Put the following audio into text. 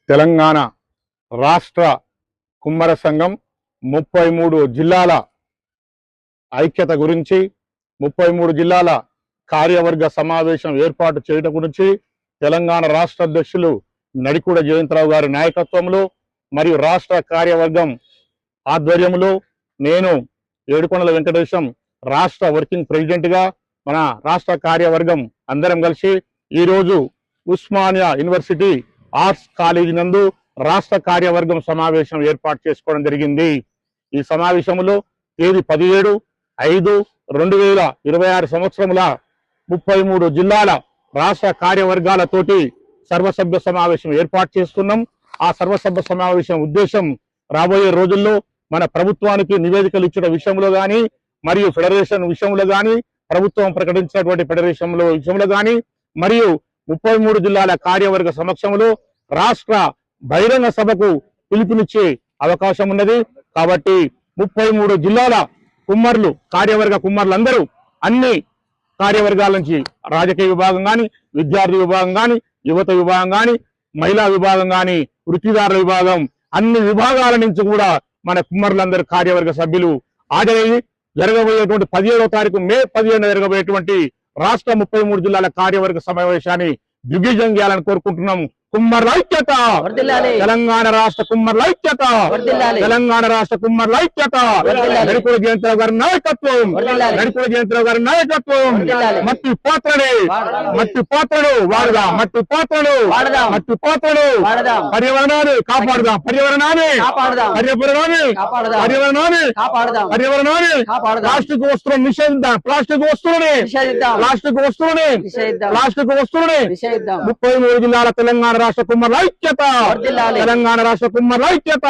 తెలంగాణ రాష్ట్ర కుమ్మర సంఘం 33 జిల్లాల ఐక్యత గురించి 33 జిల్లాల కార్యవర్గ సమావేశం ఏర్పాటు చేయడం గురించి తెలంగాణ రాష్ట్ర అధ్యక్షులు నడికూడ జయంతరావు గారి నాయకత్వంలో మరియు రాష్ట్ర కార్యవర్గం ఆధ్వర్యంలో నేను ఏడుకొండల వెంకటేశం రాష్ట్ర వర్కింగ్ ప్రెసిడెంట్ గా మన రాష్ట్ర కార్యవర్గం అందరం కలిసి ఈ రోజు ఉస్మానియా యూనివర్సిటీ ఆర్ట్స్ కాలేజీ నందు రాష్ట్ర కార్యవర్గం సమావేశం ఏర్పాటు చేసుకోవడం జరిగింది। ఈ సమావేశంలో తేదీ 17/5/2026 సంవత్సరముల 33 జిల్లాల రాష్ట్ర కార్యవర్గాలతోటి సర్వసభ్య సమావేశం ఏర్పాటు చేస్తున్నాం। ఆ సర్వసభ్య సమావేశం ఉద్దేశం రాబోయే రోజుల్లో మన ప్రభుత్వానికి నివేదికలు ఇచ్చే విషయంలో గాని మరియు ఫెడరేషన్ విషయంలో గాని ప్రభుత్వం ప్రకటించినటువంటి ఫెడరేషన్ విషయంలో గాని మరియు 33 జిల్లాల కార్యవర్గ సమక్షంలో రాష్ట్ర బహిరంగ సభకు పిలుపునిచ్చే అవకాశం ఉన్నది। కాబట్టి 33 జిల్లాల కుమ్మర్లు కార్యవర్గ కుమ్మర్లందరూ అన్ని కార్యవర్గాల నుంచి రాజకీయ విభాగం కానీ విద్యార్థి విభాగం కానీ యువత విభాగం కానీ మహిళా విభాగం కానీ వృత్తిదారుల విభాగం అన్ని విభాగాల నుంచి కూడా మన కుమ్మర్లందరూ కార్యవర్గ సభ్యులు హాజరయ్యి జరగబోయేటువంటి 17వ తారీఖు మే 17న జరగబోయేటువంటి రాష్ట్ర 33 జిల్లాల కార్యవర్గ సమావేశాన్ని దిగ్విజయం చేయాలని కోరుకుంటున్నాం। కుమ్మర్ల ఐక్యత, తెలంగాణ రాష్ట్ర కుమ్మర్ల ఐక్యత, తెలంగాణ రాష్ట్ర కుమ్మర్ల ఐక్యత, నడికూడ జయంతరావు గారి నాయకత్వం, నడికూడ జయంతరావు గారి నాయకత్వం। మట్టి పాత్రలు వాడదాం, మట్టి పాత్రలు పర్యావరణాన్ని కాపాడుదాం, పర్యావరణాన్ని ప్లాస్టిక్ వస్తువులను నిషేధిద్దాం, ప్లాస్టిక్ వస్తువులని 33 జిల్లాల తెలంగాణ రాష్ట్ర కుమ్మర్ల ఐక్యత, తెలంగాణ రాష్ట్ర కుమ్మర్ల ఐక్యత।